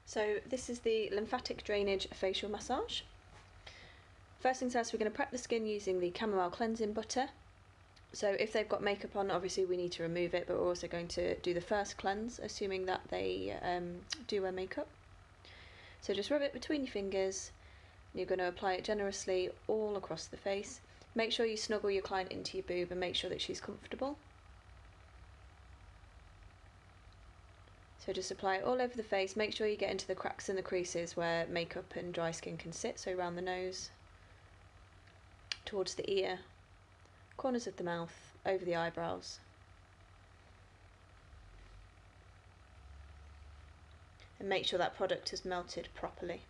So this is the lymphatic drainage facial massage. First things first, we're going to prep the skin using the chamomile cleansing butter. So if they've got makeup on, obviously we need to remove it, but we're also going to do the first cleanse, assuming that they do wear makeup. So just rub it between your fingers. You're going to apply it generously all across the face. Make sure you snuggle your client into your boob and make sure that she's comfortable. So just apply it all over the face. Make sure you get into the cracks and the creases where makeup and dry skin can sit, so around the nose, towards the ear, corners of the mouth, over the eyebrows. And make sure that product has melted properly.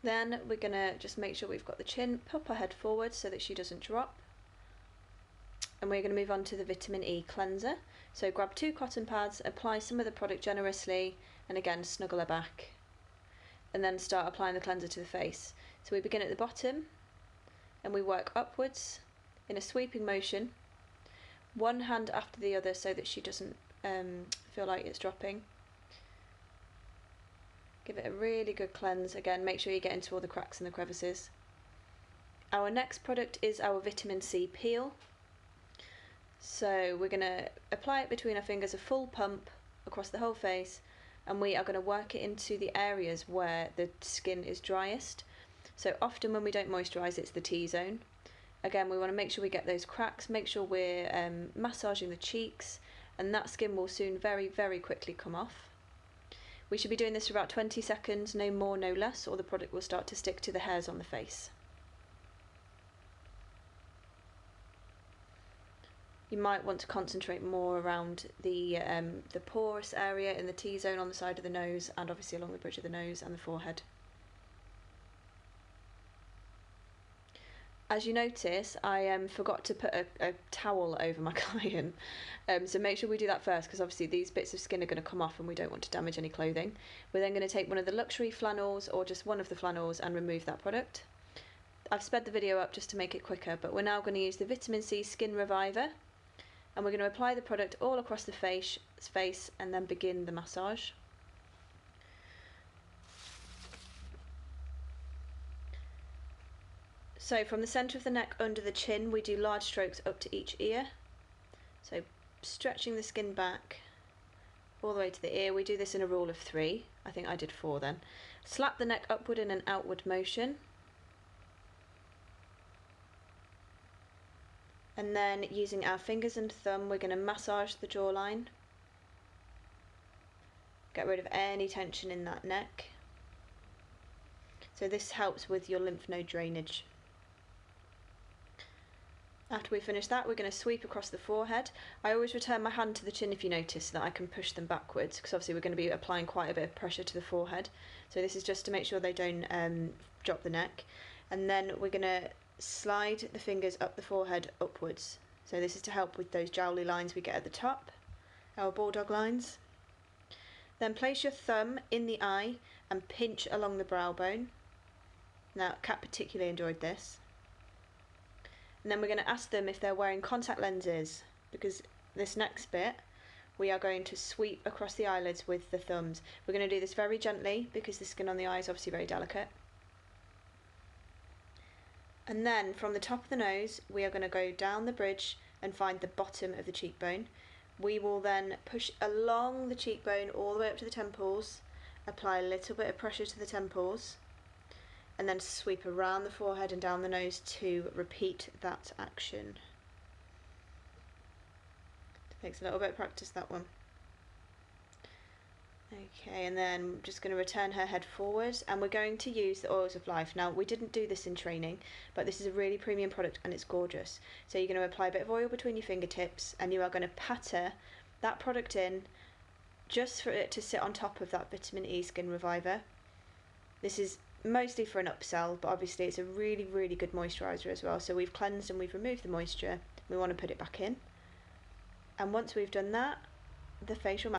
Then we're going to just make sure we've got the chin, pop her head forward so that she doesn't drop. And we're going to move on to the vitamin E cleanser. So grab 2 cotton pads, apply some of the product generously, and again snuggle her back. And then start applying the cleanser to the face. So we begin at the bottom, and we work upwards in a sweeping motion, one hand after the other so that she doesn't feel like it's dropping. Give it a really good cleanse. Again, make sure you get into all the cracks and the crevices. Our next product is our vitamin C peel. So we're going to apply it between our fingers, a full pump across the whole face, and we are going to work it into the areas where the skin is driest. So often when we don't moisturise, it's the T-zone. Again, we want to make sure we get those cracks, make sure we're massaging the cheeks, and that skin will soon very, very quickly come off. We should be doing this for about 20 seconds, no more, no less, or the product will start to stick to the hairs on the face. You might want to concentrate more around the porous area in the T-zone on the side of the nose, and obviously along the bridge of the nose and the forehead. As you notice, I forgot to put a towel over my client, so make sure we do that first, because obviously these bits of skin are going to come off and we don't want to damage any clothing. We're then going to take one of the luxury flannels, or just one of the flannels, and remove that product. I've sped the video up just to make it quicker, but we're now going to use the Vitamin C Skin Reviver, and we're going to apply the product all across the face and then begin the massage. So from the centre of the neck under the chin, we do large strokes up to each ear. So stretching the skin back all the way to the ear. We do this in a rule of 3. I think I did 4 then. Slap the neck upward in an outward motion. And then using our fingers and thumb, we're going to massage the jawline. Get rid of any tension in that neck. So this helps with your lymph node drainage. After we finish that, we're going to sweep across the forehead. I always return my hand to the chin, if you notice, so that I can push them backwards, because obviously we're going to be applying quite a bit of pressure to the forehead. So this is just to make sure they don't drop the neck. And then we're going to slide the fingers up the forehead upwards. So this is to help with those jowly lines we get at the top, our bulldog lines. Then place your thumb in the eye and pinch along the brow bone. Now, Kat particularly enjoyed this. And then we're going to ask them if they're wearing contact lenses, because this next bit we are going to sweep across the eyelids with the thumbs. We're going to do this very gently because the skin on the eye is obviously very delicate. And then from the top of the nose, we are going to go down the bridge and find the bottom of the cheekbone. We will then push along the cheekbone all the way up to the temples, apply a little bit of pressure to the temples, and then sweep around the forehead and down the nose to repeat that action. Takes a little bit of practice, that one. Okay, and then I'm just going to return her head forward, and we're going to use the Oils of Life. Now, we didn't do this in training, but this is a really premium product and it's gorgeous. So you're going to apply a bit of oil between your fingertips, and you are going to patter that product in just for it to sit on top of that Vitamin E Skin Reviver. This is mostly for an upsell, but obviously it's a really, really good moisturiser as well. So we've cleansed and we've removed the moisture. We want to put it back in. And once we've done that, the facial